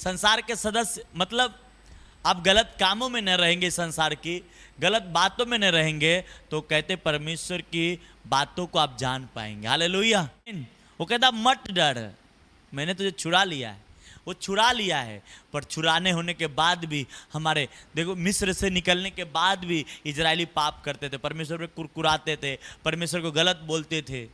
संसार के सदस्य मतलब आप गलत कामों में न रहेंगे, संसार की गलत बातों में न रहेंगे, तो कहते परमेश्वर की बातों को आप जान पाएंगे। हालेलुया। वो कहता मत डर, मैंने तुझे छुड़ा लिया है। वो छुड़ा लिया है, पर छुड़ाने होने के बाद भी हमारे देखो मिस्र से निकलने के बाद भी इजरायली पाप करते थे, परमेश्वर पे कुरकुराते थे, परमेश्वर को गलत बोलते थे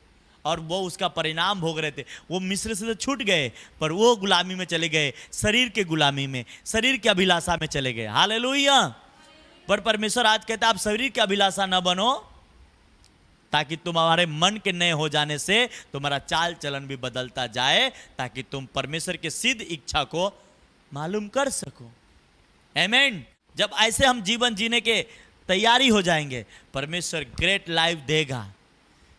और वो उसका परिणाम भोग रहे थे। वो मिस्र से तो छूट गए, पर वो गुलामी में चले गए, शरीर के गुलामी में, शरीर की अभिलाषा में चले गए। हालेलुया। पर परमेश्वर आज कहता है आप शरीर की अभिलाषा न बनो, ताकि तुम्हारे मन के नए हो जाने से तुम्हारा चाल चलन भी बदलता जाए, ताकि तुम परमेश्वर के सिद्ध इच्छा को मालूम कर सको। आमीन। जब ऐसे हम जीवन जीने के तैयारी हो जाएंगे, परमेश्वर ग्रेट लाइफ देगा।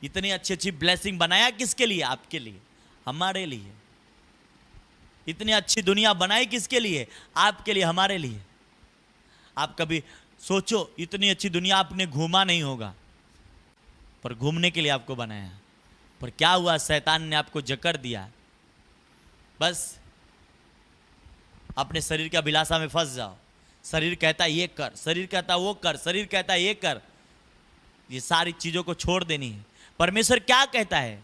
इतनी अच्छी अच्छी ब्लेसिंग बनाया किसके लिए? आपके लिए, हमारे लिए। इतनी अच्छी दुनिया बनाई किसके लिए? आपके लिए, हमारे लिए। आप कभी सोचो, इतनी अच्छी दुनिया आपने घूमा नहीं होगा, पर घूमने के लिए आपको बनाया। पर क्या हुआ? शैतान ने आपको जकड़ दिया। बस अपने शरीर की अभिलाषा में फंस जाओ। शरीर कहता है ये कर, शरीर कहता है वो कर, शरीर कहता है ये कर। ये सारी चीजों को छोड़ देनी है। परमेश्वर क्या कहता है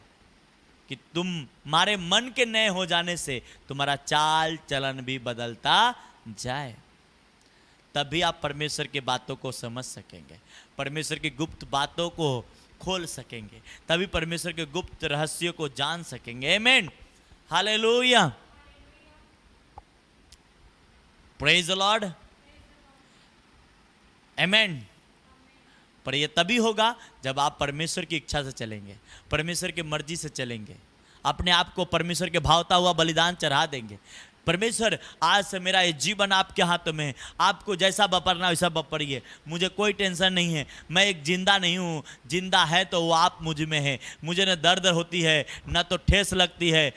कि तुम्हारे मन के नए हो जाने से तुम्हारा चाल चलन भी बदलता जाए, तभी आप परमेश्वर की बातों को समझ सकेंगे, परमेश्वर की गुप्त बातों को खोल सकेंगे, तभी परमेश्वर के गुप्त रहस्यों को जान सकेंगे। आमीन। हालेलुया। Praise the Lord. आमीन। पर यह तभी होगा जब आप परमेश्वर की इच्छा से चलेंगे, परमेश्वर की मर्जी से चलेंगे, अपने आप को परमेश्वर के भावता हुआ बलिदान चढ़ा देंगे। परमेश्वर आज से मेरा ये जीवन आपके हाथों में है, आपको जैसा बपरना वैसा बपरिए, मुझे कोई टेंशन नहीं है। मैं एक जिंदा नहीं हूँ, जिंदा है तो वो आप मुझ में है। मुझे न दर्द होती है, न तो ठेस लगती है,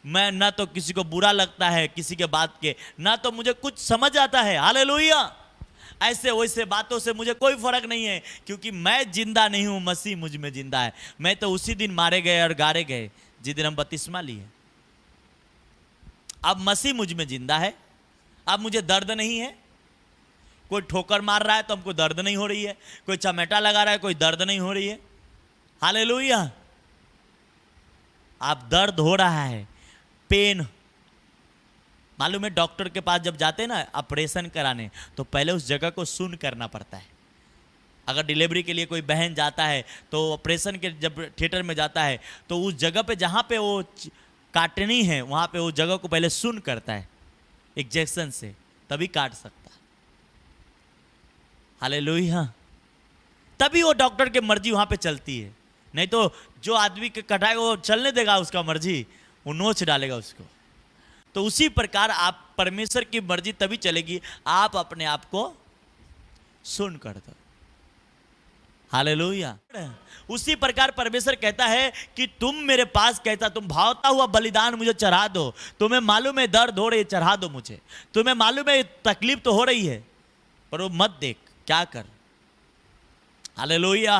मैं न तो किसी को बुरा लगता है किसी के बात के, न तो मुझे कुछ समझ आता है। हालेलुया। ऐसे वैसे बातों से मुझे कोई फर्क नहीं है, क्योंकि मैं जिंदा नहीं हूँ, मसीह मुझ में जिंदा है। मैं तो उसी दिन मारे गए और गाड़े गए जिस दिन हम बपतिस्मा लिए। अब मसीह मुझ में जिंदा है, अब मुझे दर्द नहीं है। कोई ठोकर मार रहा है तो हमको दर्द नहीं हो रही है, कोई चमेटा लगा रहा है कोई दर्द नहीं हो रही है। हालेलुया। आप दर्द हो रहा है, पेन मालूम है। डॉक्टर के पास जब जाते हैं ना ऑपरेशन कराने, तो पहले उस जगह को सुन करना पड़ता है। अगर डिलीवरी के लिए कोई बहन जाता है तो ऑपरेशन के जब थिएटर में जाता है, तो उस जगह पे जहाँ पे वो काटनी है वहाँ पे वो जगह को पहले सुन करता है इंजेक्शन से, तभी काट सकता। हालेलुया। तभी वो डॉक्टर की मर्जी वहाँ पे चलती है, नहीं तो जो आदमी के कटाएगा वो चलने देगा उसका मर्जी, वो नोच डालेगा उसको। तो उसी प्रकार आप परमेश्वर की मर्जी तभी चलेगी आप अपने आप को सुन कर दो। हालेलुया। उसी प्रकार परमेश्वर कहता है कि तुम मेरे पास कहता, तुम भावता हुआ बलिदान मुझे चढ़ा दो। तुम्हें मालूम है दर्द हो रही है, चढ़ा दो मुझे। तुम्हें मालूम है तकलीफ तो हो रही है, पर वो मत देख, क्या कर। हालेलुया।